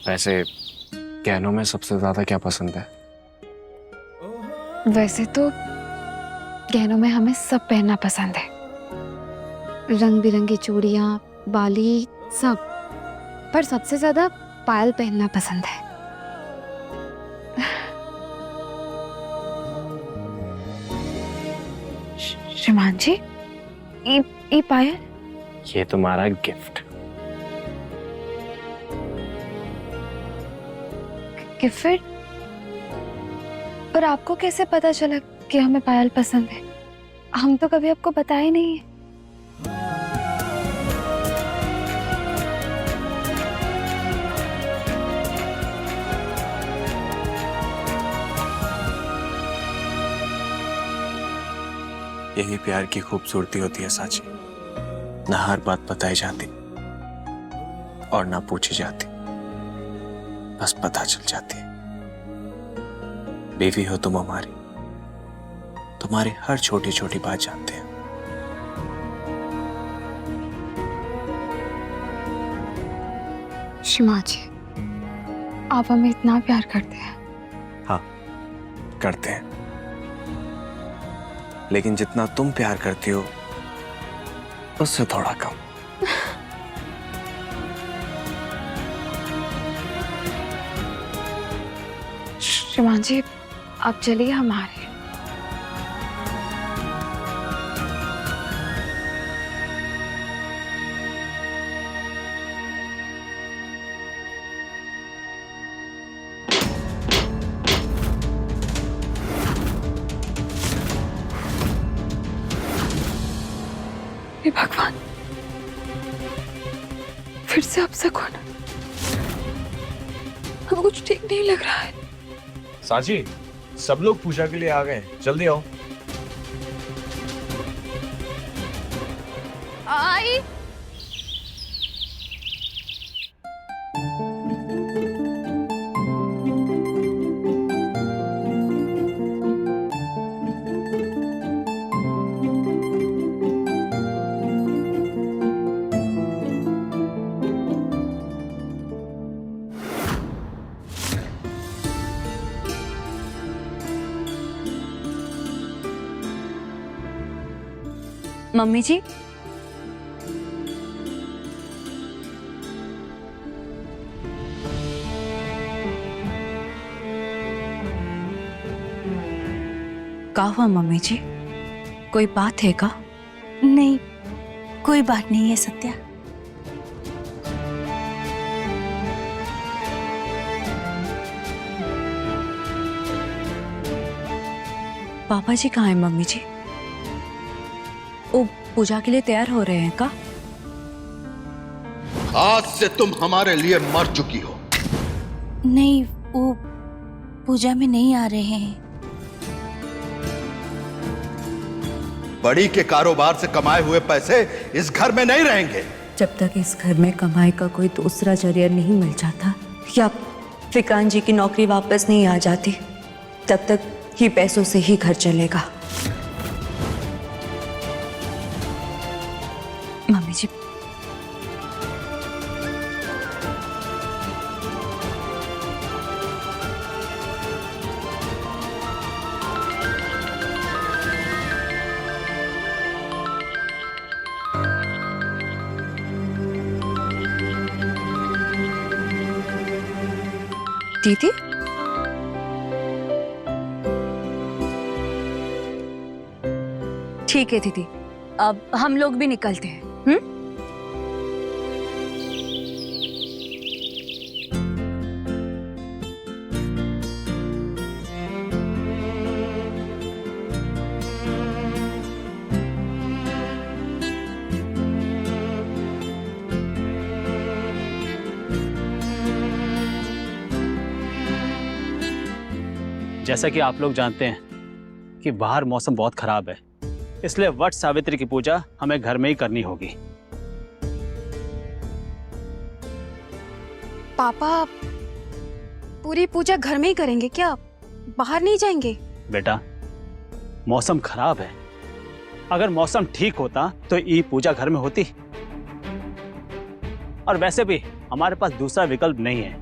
वैसे गहनों में सबसे ज्यादा क्या पसंद है? वैसे तो गहनों में हमें सब पहनना पसंद है, रंग बिरंगी चूड़ियां, बाली, सब। पर सबसे ज्यादा पायल पहनना पसंद है। श्रीमान जी, ये पायल? ये तुम्हारा गिफ्ट। गिफ्ट? पर आपको कैसे पता चला कि हमें पायल पसंद है? हम तो कभी आपको बताया नहीं है। यही प्यार की खूबसूरती होती है साची। ना हर बात बताई जाती और ना पूछी जाती, बस पता चल जाती है। बीवी हो तुम हमारी, तुम्हारी हर छोटी छोटी बात जानते हैं। शिमा जी, आप हमें इतना प्यार करते हैं। हाँ, करते हैं। लेकिन जितना तुम प्यार करती हो उससे थोड़ा कम। श्रीमान जी, आप चलिए, हम आ रहे हैं। हे भगवान, फिर से अपशकुन। हमें कुछ ठीक नहीं लग रहा है। साची, सब लोग पूजा के लिए आ गए, जल्दी आओ। आई। मम्मी जी, का हुआ मम्मी जी? कोई बात है का? नहीं, कोई बात नहीं है सत्या। पापा जी कहाँ हैं मम्मी जी? वो पूजा के लिए तैयार हो रहे हैं का? आज से तुम हमारे लिए मर चुकी हो। नहीं, वो पूजा में नहीं आ रहे हैं। बड़ी के कारोबार से कमाए हुए पैसे इस घर में नहीं रहेंगे। जब तक इस घर में कमाई का कोई दूसरा जरिया नहीं मिल जाता या विक्रांत जी की नौकरी वापस नहीं आ जाती, तब तक ही पैसों से ही घर चलेगा। मम्मी जी, दीदी, ठीक है दीदी, अब हम लोग भी निकलते हैं। जैसा कि आप लोग जानते हैं कि बाहर मौसम बहुत खराब है, इसलिए वट सावित्री की पूजा हमें घर में ही करनी होगी। पापा, पूरी पूजा घर में ही करेंगे क्या? बाहर नहीं जाएंगे? बेटा, मौसम खराब है। अगर मौसम ठीक होता तो ये पूजा घर में होती, और वैसे भी हमारे पास दूसरा विकल्प नहीं है।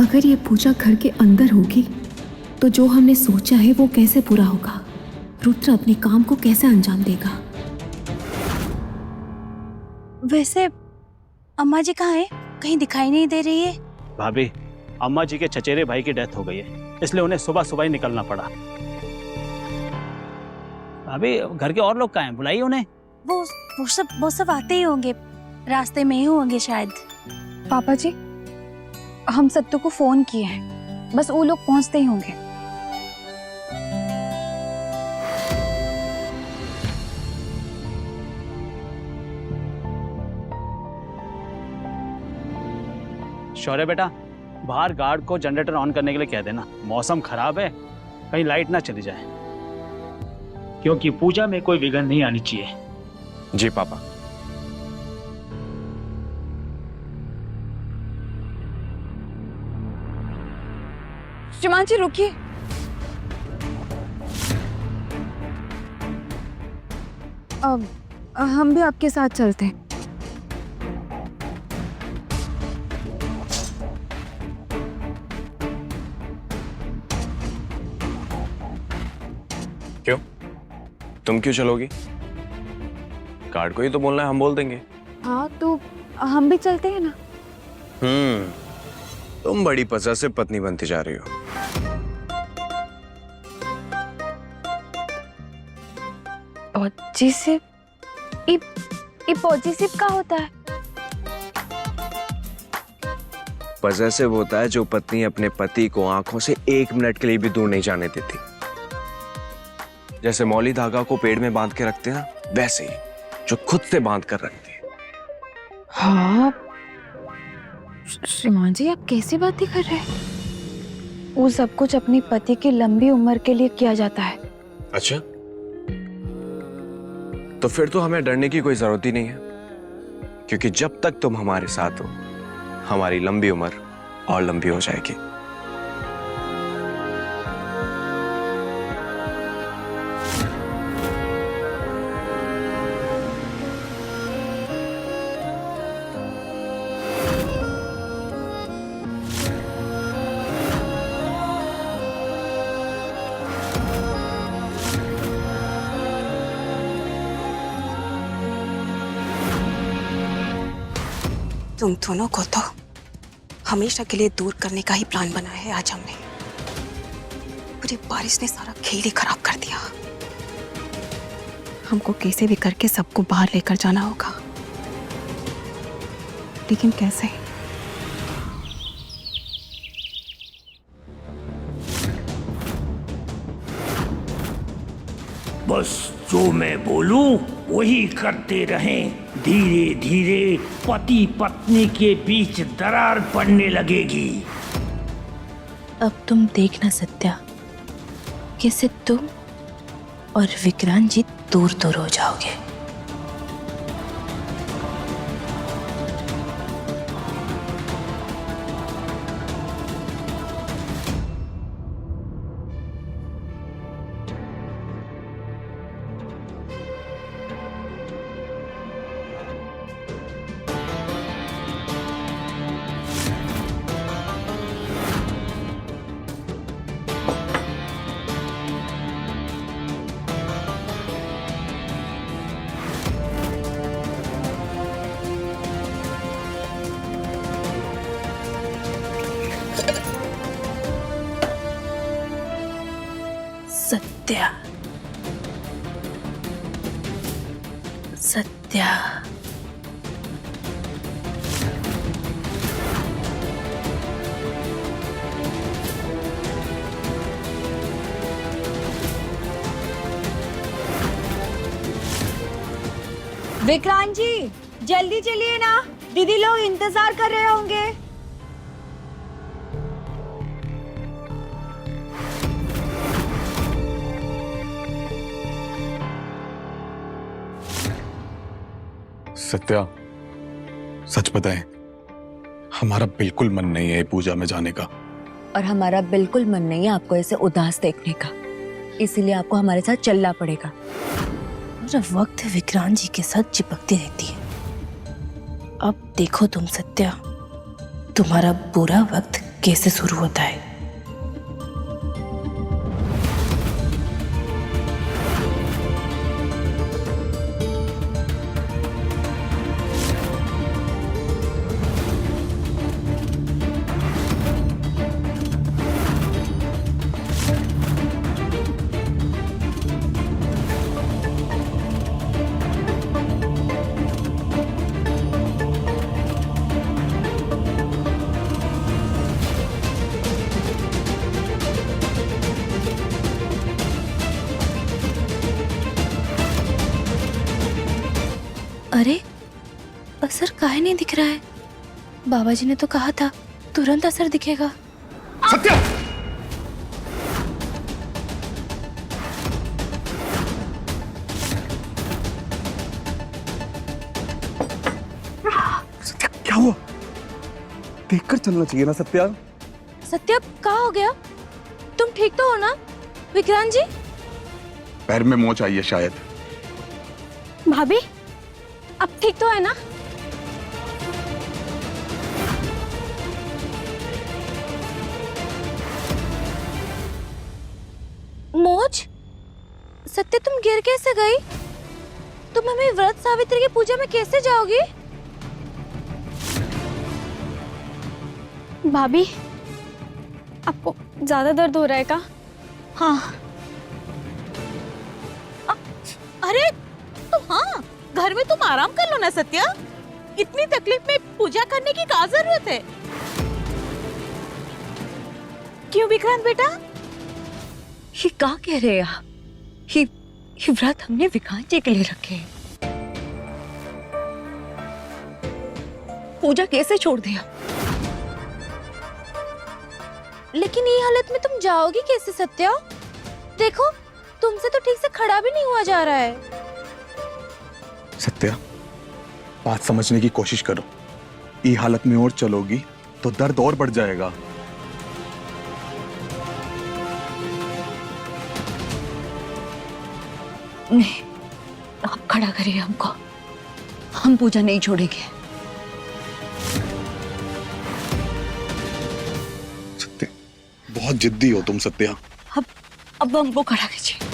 अगर ये पूजा घर के अंदर होगी तो जो हमने सोचा है वो कैसे पूरा होगा? रुद्र अपने काम को कैसे अंजाम देगा? वैसे अम्मा जी कहाँ है? कहीं दिखाई नहीं दे रही है। भाभी, अम्मा जी के चचेरे भाई की डेथ हो गई है, इसलिए उन्हें सुबह सुबह ही निकलना पड़ा। भाभी, घर के और लोग कहाँ हैं? बुलाइए उन्हें। वो सब आते ही होंगे, रास्ते में ही होंगे शायद। पापा जी, हम सत्तू को फोन किए हैं, बस वो लोग पहुंचते ही होंगे। शौर्य बेटा, बाहर गार्ड को जनरेटर ऑन करने के लिए कह देना। मौसम खराब है, कहीं लाइट ना चली जाए, क्योंकि पूजा में कोई विघ्न नहीं आनी चाहिए। जी पापा। श्रीमान जी रुकिए। अब हम भी आपके साथ चलते हैं। क्यों? तुम क्यों चलोगी? गार्ड को ही तो बोलना है, हम बोल देंगे। हाँ तो हम भी चलते हैं ना। तुम बड़ी पॉसेसिव पत्नी बनती जा रही हो। पॉसेसिव? पॉसेसिव क्या होता है? पॉसेसिव होता है जो पत्नी अपने पति को आंखों से 1 मिनट के लिए भी दूर नहीं जाने देती। जैसे मौली धागा को पेड़ में बांध के रखते हैं ना, वैसे ही जो खुद से बांध कर रखती है। हाँ श्रीमान जी, आप कैसी बातें कर रहे हैं? वो सब कुछ अपनी पति की लंबी उम्र के लिए किया जाता है। अच्छा, तो फिर तो हमें डरने की कोई जरूरत ही नहीं है, क्योंकि जब तक तुम हमारे साथ हो, हमारी लंबी उम्र और लंबी हो जाएगी। तुम दोनों को तो हमेशा के लिए दूर करने का ही प्लान बनाया है आज हमने। पूरी बारिश ने सारा खेल ही खराब कर दिया। हमको कैसे भी करके सबको बाहर लेकर जाना होगा, लेकिन कैसे? बस जो मैं बोलूं वही करते रहें। धीरे धीरे पति पत्नी के बीच दरार पड़ने लगेगी। अब तुम देखना सत्या, कैसे तुम और विक्रांत जी दूर दूर हो जाओगे। सत्या, सत्या, विक्रांत जी जल्दी चलिए ना, दीदी लोग इंतजार कर रहे होंगे। सत्या, सच बताएं, हमारा बिल्कुल मन नहीं है पूजा में जाने का। और हमारा बिल्कुल मन नहीं है आपको ऐसे उदास देखने का, इसीलिए आपको हमारे साथ चलना पड़ेगा। पूरा वक्त विक्रांत जी के साथ चिपकती रहती है। अब देखो तुम सत्या, तुम्हारा बुरा वक्त कैसे शुरू होता है। अरे असर काहे नहीं दिख रहा है? बाबा जी ने तो कहा था तुरंत असर दिखेगा। सत्या! सत्या क्या हुआ? देखकर चलना चाहिए ना सत्या। सत्या क्या हो गया? तुम ठीक तो हो ना विक्रांत जी? पैर में मोच आई है शायद। भाभी अब ठीक तो है ना? मोच? सत्य तुम गिर कैसे गई? तुम हमें व्रत सावित्री की पूजा में कैसे जाओगी? भाभी आपको ज्यादा दर्द हो रहा है क्या? हाँ। अरे तो हाँ, घर में तुम आराम कर लो ना सत्या। इतनी तकलीफ में पूजा करने की क्या जरूरत है? क्यों विक्रांत बेटा? ये क्या कह रहे हैं आप? ये व्रत हमने विक्रांत जी के लिए रखे हैं। पूजा कैसे छोड़ दिया? लेकिन ये हालत में तुम जाओगी कैसे सत्या? देखो तुमसे तो ठीक से खड़ा भी नहीं हुआ जा रहा है। सत्या, बात समझने की कोशिश करो। ये हालत में और चलोगी तो दर्द और बढ़ जाएगा। नहीं, आप खड़ा करिए हमको। हम पूजा नहीं छोड़ेंगे। सत्या, बहुत जिद्दी हो तुम सत्या। अब हमको खड़ा कीजिए।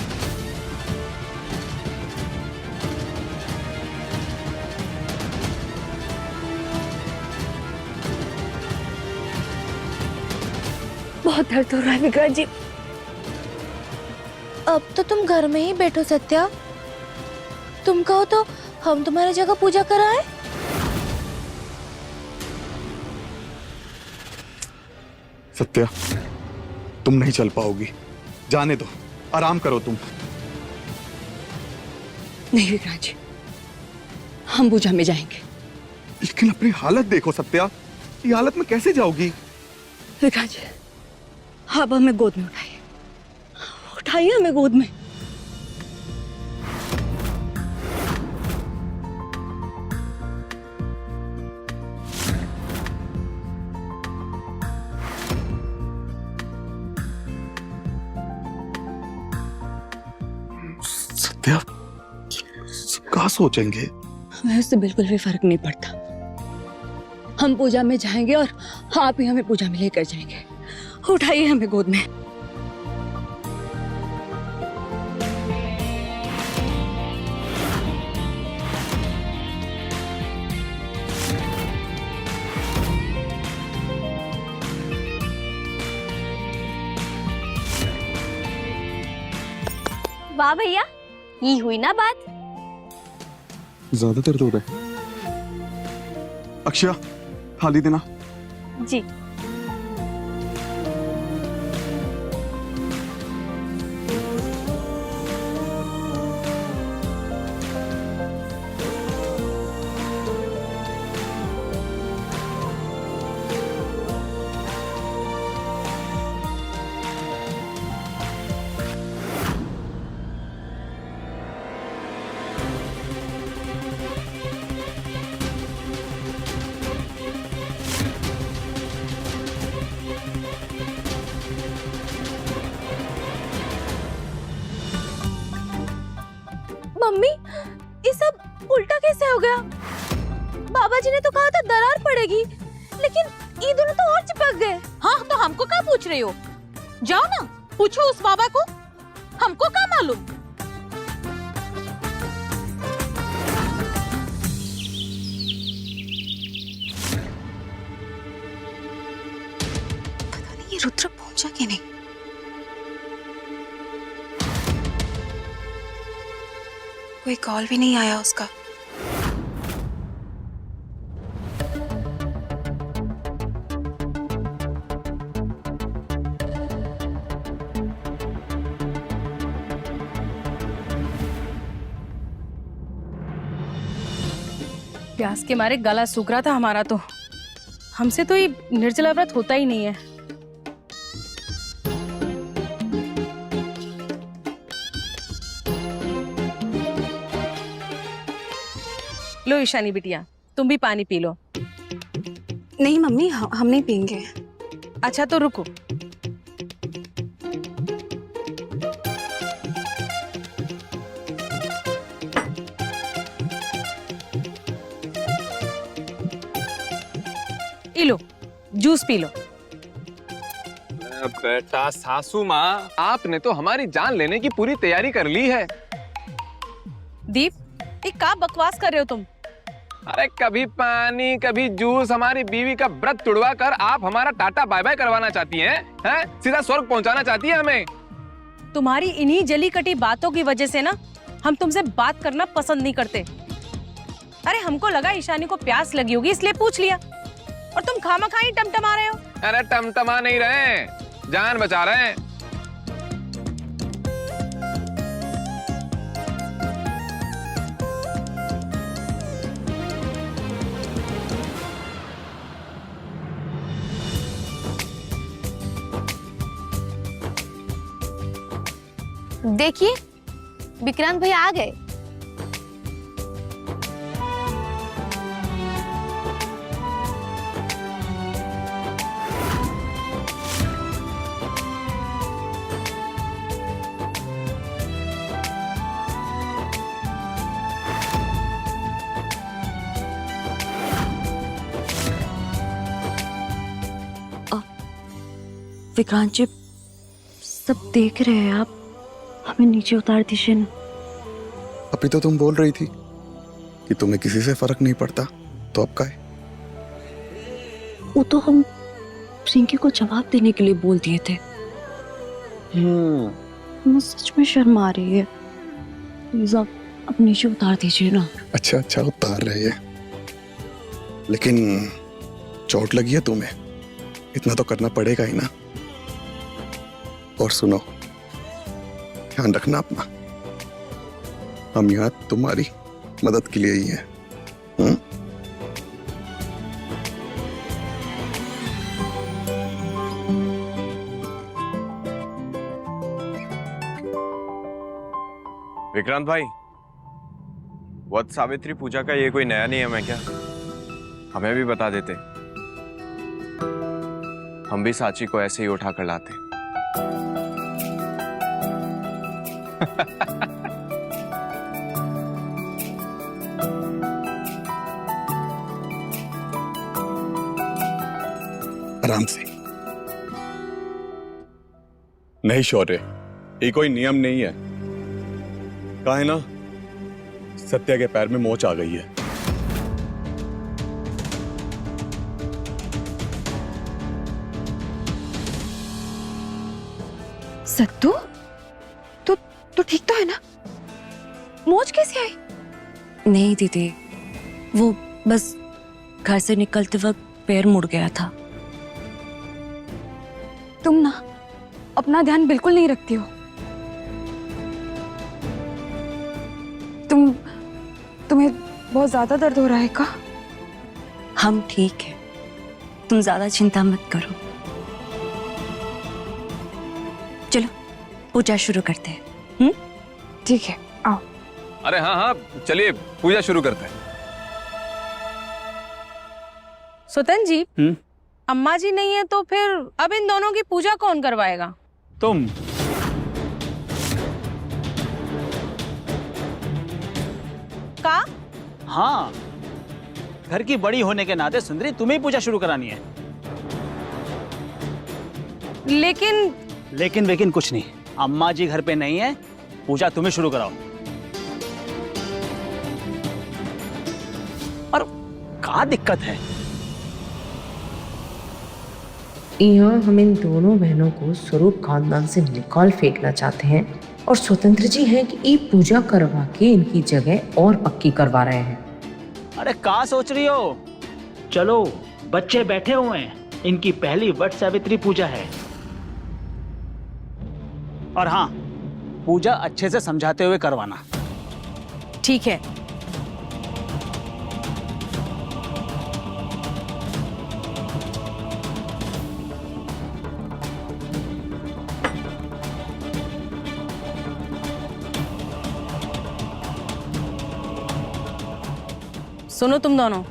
बहुत दर्द हो रहा है विक्रांत जी। अब तो तुम घर में ही बैठो सत्या। तुम कहो तो हम तुम्हारी जगह पूजा कराएं? सत्या, तुम नहीं चल पाओगी। जाने दो, आराम करो तुम। नहीं विक्रांत जी, हम पूजा में जाएंगे। लेकिन अपनी हालत देखो सत्या, ये हालत में कैसे जाओगी? विक्रांत जी, आप हमें गोद में उठाइए। उठाइए हमें गोद में। सत्या, क्या सोचेंगे? हमें उससे बिल्कुल भी फर्क नहीं पड़ता। हम पूजा में जाएंगे और आप ही हमें पूजा में लेकर जाएंगे। उठाइए हमें गोद में। वाह भैया, ये हुई ना बात। ज्यादा दर्द हो रहा है। अक्षय, थाली देना। जी। मम्मी, ये सब उल्टा कैसे हो गया? बाबा जी ने तो कहा था दरार पड़ेगी, लेकिन लेकिन ये दोनों तो और चिपक गए। हाँ तो हमको क्या पूछ रही हो? जाओ ना पूछो उस बाबा को, हमको क्या मालूम। पता नहीं ये रुद्र पहुंचा कि नहीं। कोई कॉल भी नहीं आया उसका। प्यास के मारे गला सूख रहा था हमारा, तो हमसे तो ये निर्जला व्रत होता ही नहीं है। लो ईशानी बिटिया, तुम भी पानी पी लो। नहीं मम्मी, हम नहीं पियेंगे। अच्छा तो रुको। लो जूस पी लो। बेटा सासू माँ, आपने तो हमारी जान लेने की पूरी तैयारी कर ली है। दीप, ये क्या बकवास कर रहे हो तुम? अरे कभी पानी कभी जूस, हमारी बीवी का व्रत तुड़वा कर आप हमारा टाटा बाय बाय करवाना चाहती हैं? हैं? सीधा स्वर्ग पहुंचाना चाहती है हमें। तुम्हारी इन्हीं जली कटी बातों की वजह से ना हम तुमसे बात करना पसंद नहीं करते। अरे हमको लगा ईशानी को प्यास लगी होगी इसलिए पूछ लिया, और तुम खामखा ही टमटमा रहे हो। अरे टमटमा नहीं रहे, जान बचा रहे हैं। देखिए विक्रांत भैया आ गए। विक्रांत जी, सब देख रहे हैं, आप हमें नीचे उतार दीजिए ना। अभी तो तुम बोल रही थी कि तुम्हें किसी से फर्क नहीं पड़ता, तो अब का है? वो तो हम रिंकी को जवाब देने के लिए बोल दिए थे। हमें सच में शर्म आ रही है, प्लीज आप अब नीचे उतार दीजिए ना। अच्छा अच्छा उतार रही है, लेकिन चोट लगी है तुम्हें, इतना तो करना पड़ेगा ही ना। और सुनो, ध्यान रखना अपना, हम यहाँ तुम्हारी मदद के लिए ही हैं। विक्रांत भाई, वट सावित्री पूजा का ये कोई नया नियम है क्या? हमें भी बता देते, हम भी साची को ऐसे ही उठा कर लाते। आराम से। नहीं शौर्य, ये कोई नियम नहीं है। कहा है ना, सत्या के पैर में मोच आ गई है। सत्तू, तो ठीक तो है ना? मोच कैसे आई? नहीं दीदी, वो बस घर से निकलते वक्त पैर मुड़ गया था। तुम ना अपना ध्यान बिल्कुल नहीं रखती हो। तुम्हें बहुत ज्यादा दर्द हो रहा है क्या? हम ठीक है, तुम ज्यादा चिंता मत करो। चलो पूजा शुरू करते हैं। ठीक है, आओ। अरे हाँ हाँ, चलिए पूजा शुरू करते हैं। सुतन जी, अम्मा जी नहीं है तो फिर अब इन दोनों की पूजा कौन करवाएगा? तुम। का? हाँ, घर की बड़ी होने के नाते सुंदरी तुम्हें ही पूजा शुरू करानी है। लेकिन कुछ नहीं, अम्मा जी घर पे नहीं है, पूजा तुम्हें शुरू कराओ। और कहाँ दिक्कत है? यहाँ हम इन दोनों बहनों को स्वरूप खानदान से निकाल फेंकना चाहते हैं और स्वतंत्र जी हैं कि ये पूजा करवा के इनकी जगह और पक्की करवा रहे हैं। अरे कहाँ सोच रही हो? चलो, बच्चे बैठे हुए हैं, इनकी पहली वट सावित्री पूजा है। और हाँ, पूजा अच्छे से समझाते हुए करवाना। ठीक है। सुनो तुम दोनों,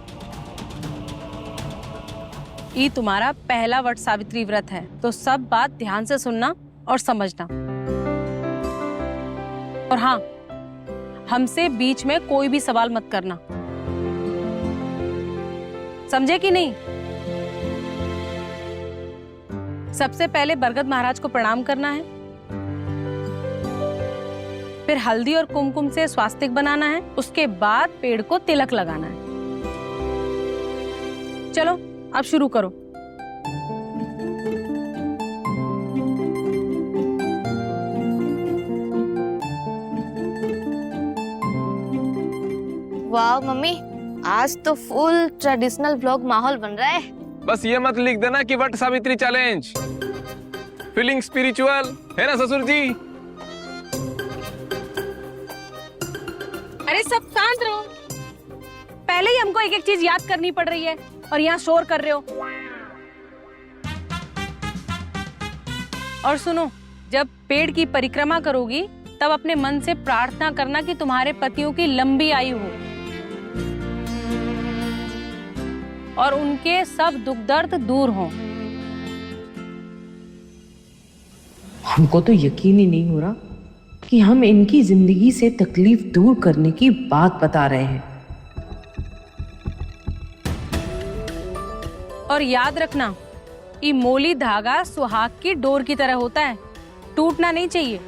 ये तुम्हारा पहला वट सावित्री व्रत है, तो सब बात ध्यान से सुनना और समझना। और हाँ, हमसे बीच में कोई भी सवाल मत करना, समझे कि नहीं? सबसे पहले बरगद महाराज को प्रणाम करना है, फिर हल्दी और कुमकुम से स्वास्तिक बनाना है, उसके बाद पेड़ को तिलक लगाना है। चलो अब शुरू करो। वाह मम्मी, आज तो फुल ट्रेडिशनल व्लॉग माहौल बन रहा है। बस ये मत लिख देना कि Vat Savitri challenge. Feeling spiritual है ना ससुर जी? अरे सब शांत रहो, पहले ही हमको एक एक चीज याद करनी पड़ रही है और यहाँ शोर कर रहे हो। और सुनो, जब पेड़ की परिक्रमा करोगी तब अपने मन से प्रार्थना करना कि तुम्हारे पतियों की लंबी आयु हो और उनके सब दुख दर्द दूर हों। हमको तो यकीन ही नहीं हो रहा कि हम इनकी जिंदगी से तकलीफ दूर करने की बात बता रहे हैं। और याद रखना, ये मोली धागा सुहाग की डोर की तरह होता है, टूटना नहीं चाहिए।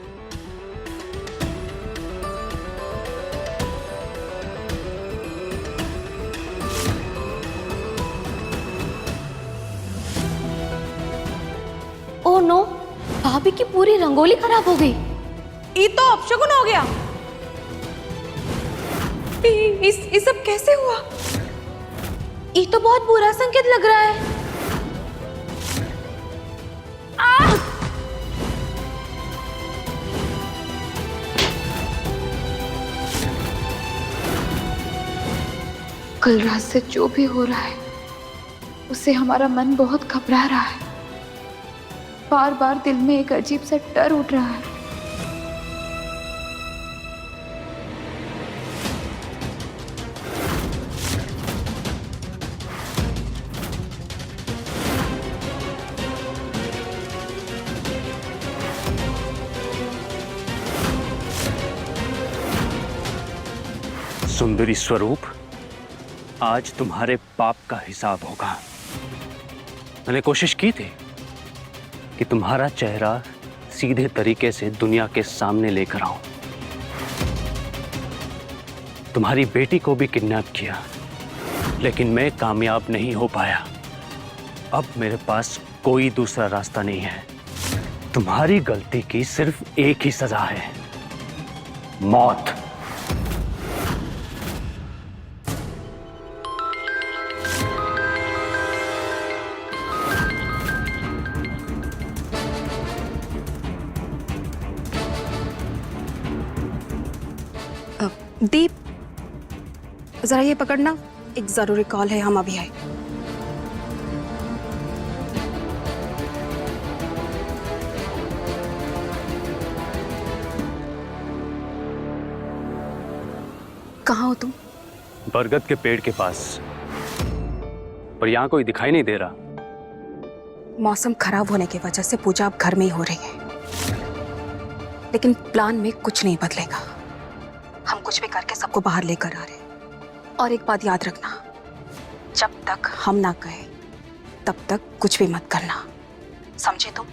ओह नो, भाभी की पूरी रंगोली खराब हो गई। ये तो अपशगुन हो गया। इस सब कैसे हुआ? ये तो बहुत बुरा संकेत लग रहा है। कल रात से जो भी हो रहा है उससे हमारा मन बहुत घबरा रहा है। बार बार दिल में एक अजीब सा डर उठ रहा है। सुंदरी स्वरूप, आज तुम्हारे पाप का हिसाब होगा। मैंने कोशिश की थी कि तुम्हारा चेहरा सीधे तरीके से दुनिया के सामने लेकर आऊं। तुम्हारी बेटी को भी किडनैप किया, लेकिन मैं कामयाब नहीं हो पाया। अब मेरे पास कोई दूसरा रास्ता नहीं है। तुम्हारी गलती की सिर्फ एक ही सजा है, मौत। दीप, जरा ये पकड़ना, एक जरूरी कॉल है, हम अभी आए। कहाँ हो तुम? बरगद के पेड़ के पास, पर यहाँ कोई दिखाई नहीं दे रहा। मौसम खराब होने की वजह से पूजा अब घर में ही हो रही है, लेकिन प्लान में कुछ नहीं बदलेगा। हम कुछ भी करके सबको बाहर लेकर आ रहे हैं। और एक बात याद रखना, जब तक हम ना कहे तब तक कुछ भी मत करना, समझे तुम?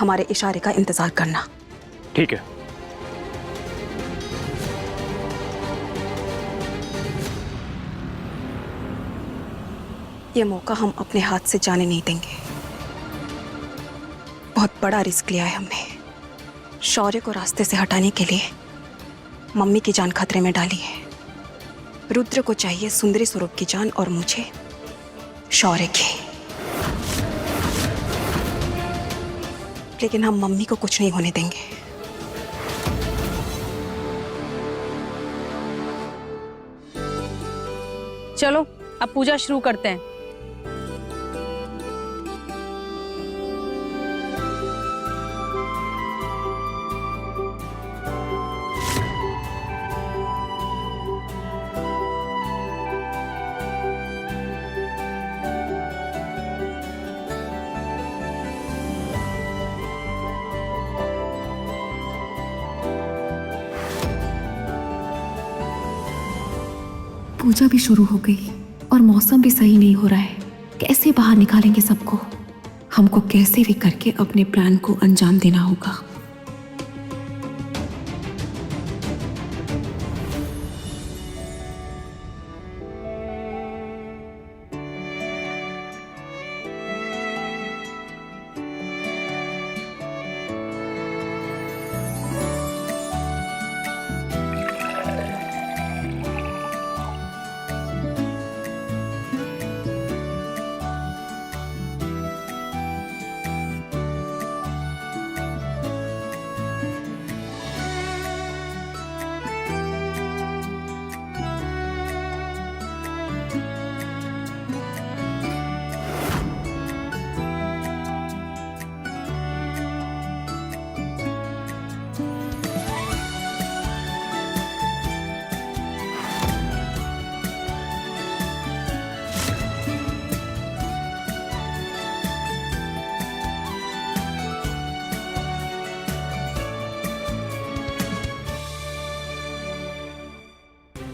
हमारे इशारे का इंतजार करना। ठीक है। ये मौका हम अपने हाथ से जाने नहीं देंगे। बहुत बड़ा रिस्क लिया है हमने। शौर्य को रास्ते से हटाने के लिए मम्मी की जान खतरे में डाली है। रुद्र को चाहिए सुंदरी स्वरूप की जान और मुझे शौर्य की। लेकिन हम मम्मी को कुछ नहीं होने देंगे। चलो अब पूजा शुरू करते हैं। पूजा भी शुरू हो गई और मौसम भी सही नहीं हो रहा है। कैसे बाहर निकालेंगे सबको? हमको कैसे भी करके अपने प्लान को अंजाम देना होगा।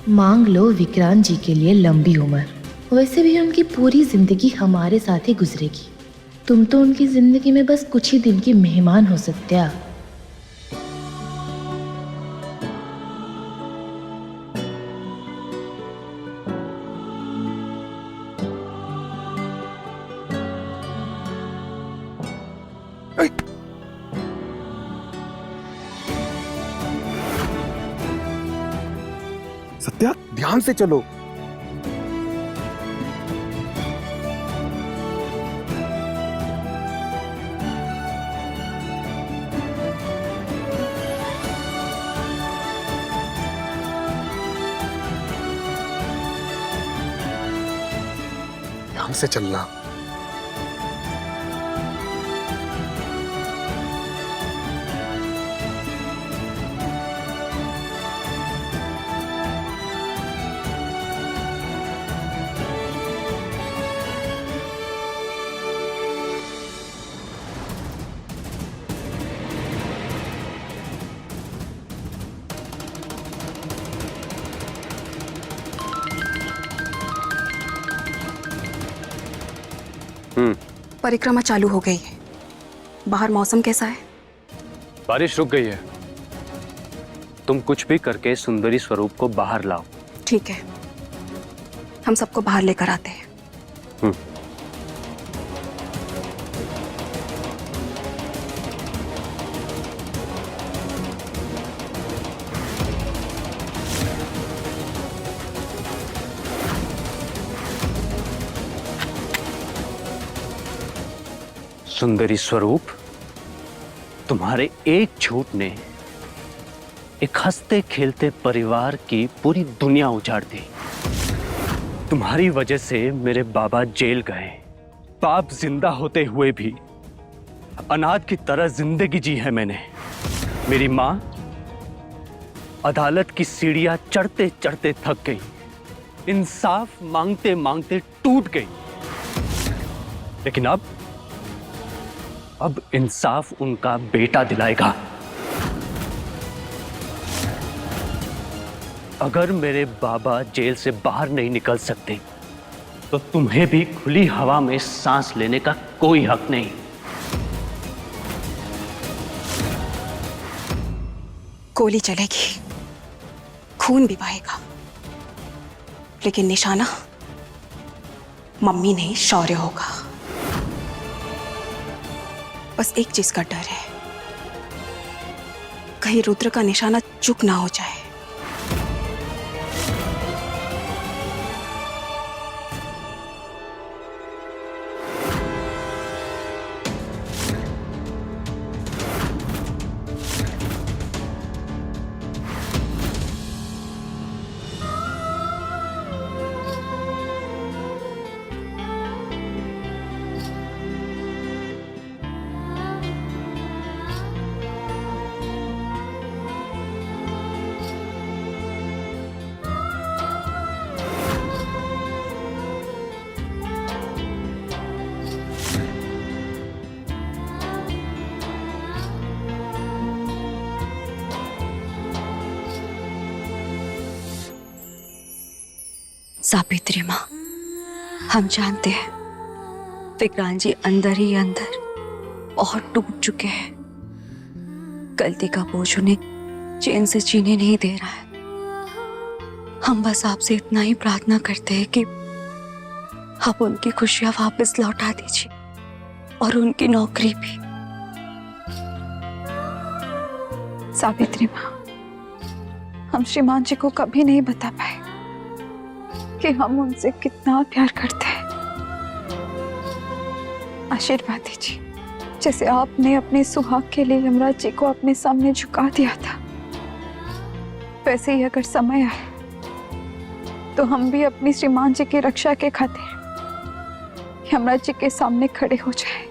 मांग लो विक्रांत जी के लिए लंबी उम्र। वैसे भी उनकी पूरी जिंदगी हमारे साथ ही गुजरेगी। तुम तो उनकी जिंदगी में बस कुछ ही दिन की मेहमान हो सकते हो। सत्या, ध्यान से चलो। ध्यान से चलना। परिक्रमा चालू हो गई है। बाहर मौसम कैसा है? बारिश रुक गई है। तुम कुछ भी करके सुंदरी स्वरूप को बाहर लाओ। ठीक है, हम सबको बाहर लेकर आते हैं। सुंदरी स्वरूप, तुम्हारे एक झूठ ने एक हंसते खेलते परिवार की पूरी दुनिया उजाड़ दी। तुम्हारी वजह से मेरे बाबा जेल गए। बाप जिंदा होते हुए भी अनाथ की तरह जिंदगी जी है मैंने। मेरी माँ अदालत की सीढ़ियां चढ़ते चढ़ते थक गई। इंसाफ मांगते मांगते टूट गई। लेकिन अब इंसाफ उनका बेटा दिलाएगा। अगर मेरे बाबा जेल से बाहर नहीं निकल सकते तो तुम्हें भी खुली हवा में सांस लेने का कोई हक नहीं। गोली चलेगी, खून भी बहेगा, लेकिन निशाना मम्मी नहीं शौर्य होगा। बस एक चीज का डर है, कहीं रुद्र का निशाना चूक ना हो जाए। सावित्री माँ, हम जानते हैं विक्रांत जी अंदर ही अंदर बहुत टूट चुके हैं। गलती का बोझ उन्हें चैन से जीने नहीं दे रहा है। हम बस आपसे इतना ही प्रार्थना करते हैं कि आप उनकी खुशियां वापस लौटा दीजिए और उनकी नौकरी भी। सावित्री माँ, हम श्रीमान जी को कभी नहीं बता पाए कि हम उनसे कितना प्यार करते हैं। आशीर्वाद दीजिए, जैसे आपने अपने सुहाग के लिए यमराज जी को अपने सामने झुका दिया था, वैसे ही अगर समय आए तो हम भी अपनी श्रीमान जी की रक्षा के खातिर यमराज जी के सामने खड़े हो जाए।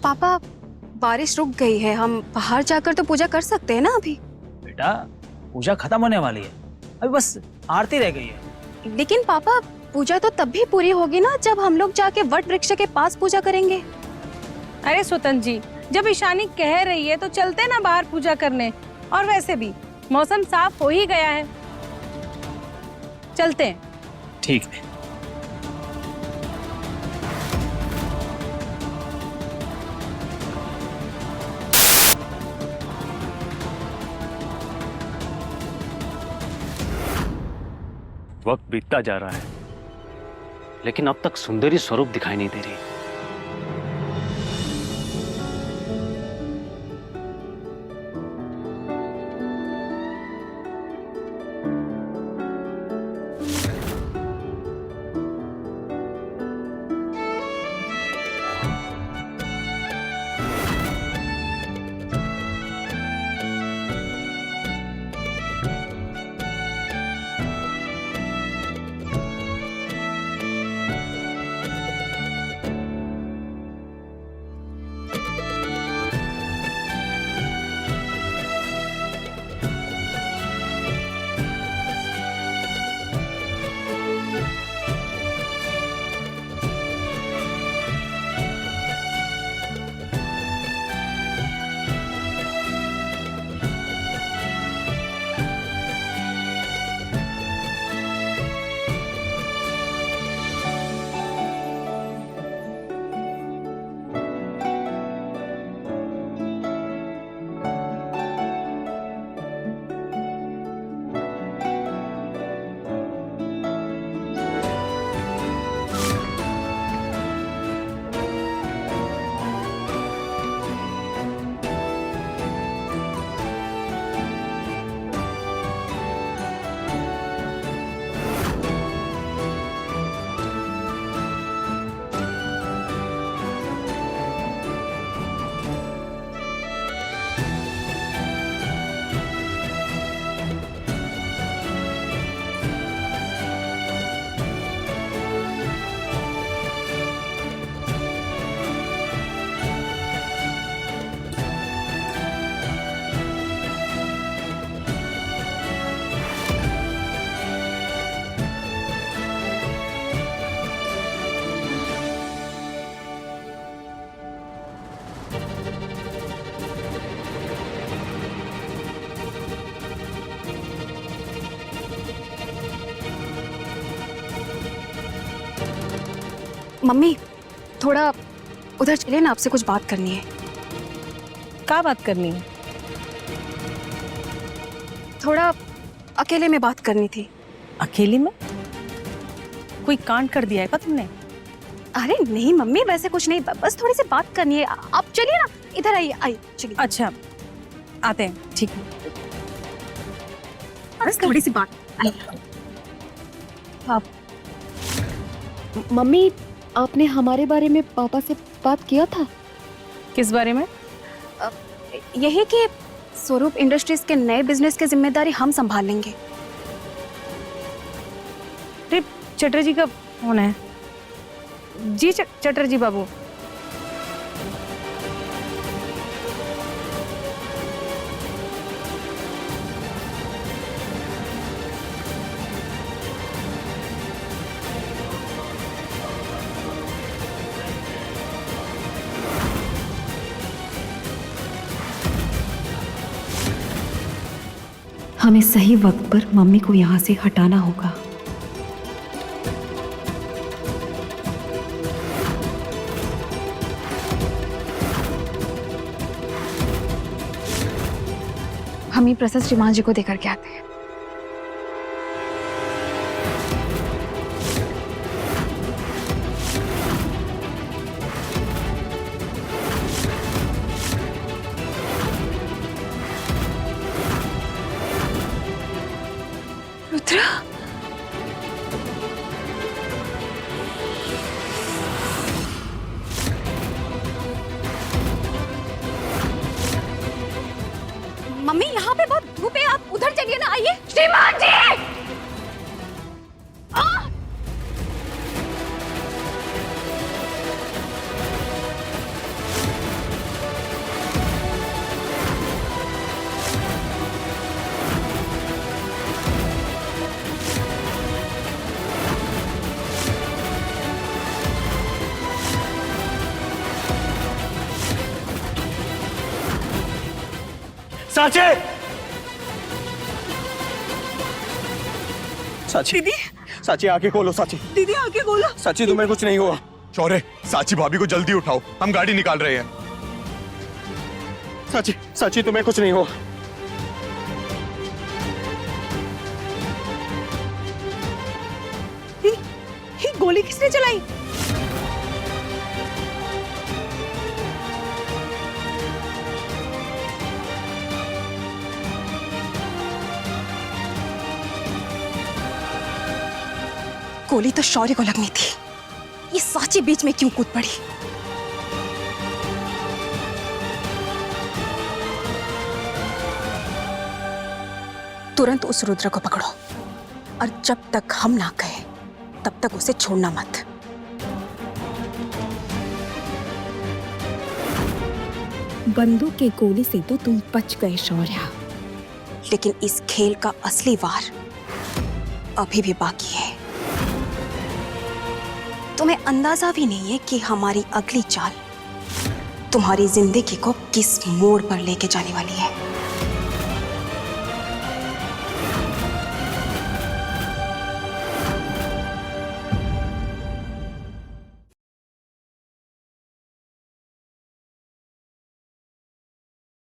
पापा, बारिश रुक गई है, हम बाहर जाकर तो पूजा कर सकते हैं ना अभी? बेटा, पूजा खत्म होने वाली है, अभी बस आरती रह गई है। लेकिन पापा, पूजा तो तब भी पूरी होगी ना जब हम लोग जाके वट वृक्ष के पास पूजा करेंगे। अरे स्वतंत्र जी, जब ईशानी कह रही है तो चलते ना बाहर पूजा करने। और वैसे भी मौसम साफ हो ही गया है, चलते हैं। ठीक है। वक्त बीतता जा रहा है, लेकिन अब तक सुंदरी स्वरूप दिखाई नहीं दे रही। मम्मी थोड़ा उधर चलिए ना, आपसे कुछ बात करनी है। क्या बात करनी है? थोड़ा अकेले में बात करनी थी। अकेले में? कोई कांड कर दिया है क्या तुमने? अरे नहीं मम्मी, वैसे कुछ नहीं, बस थोड़ी सी बात करनी है। आप चलिए ना, इधर आइए, आइए चलिए। अच्छा आते हैं, ठीक है। बस थोड़ी सी बात। आप मम्मी, आपने हमारे बारे में पापा से बात किया था? किस बारे में? यही कि स्वरूप इंडस्ट्रीज के नए बिजनेस की जिम्मेदारी हम संभाल लेंगे। अरे चटर्जी का फोन है। जी चटर्जी बाबू। हमें सही वक्त पर मम्मी को यहाँ से हटाना होगा। हम ही प्रसाद श्रीमान जी को देकर के आते हैं। रुद्रा, मम्मी यहाँ पे बहुत धूप है, आप उधर चलिए ना। आइए श्रीमान जी। साचे! साची दीदी, साची आंखें खोलो। साची दीदी आगे बोलो। साची, तुम्हें कुछ नहीं हुआ? शौर्य, साची भाभी को जल्दी उठाओ, हम गाड़ी निकाल रहे हैं। साची, साची तुम्हें कुछ नहीं हुआ? ये गोली किसने चलाई? गोली तो शौर्य को लगनी थी, ये साची बीच में क्यों कूद पड़ी? तुरंत उस रुद्र को पकड़ो, और जब तक हम ना कहे तब तक उसे छोड़ना मत। बंदूक के गोली से तो तुम बच गए शौर्य, लेकिन इस खेल का असली वार अभी भी बाकी है। तुम्हें अंदाजा भी नहीं है कि हमारी अगली चाल तुम्हारी जिंदगी को किस मोड़ पर लेके जाने वाली है।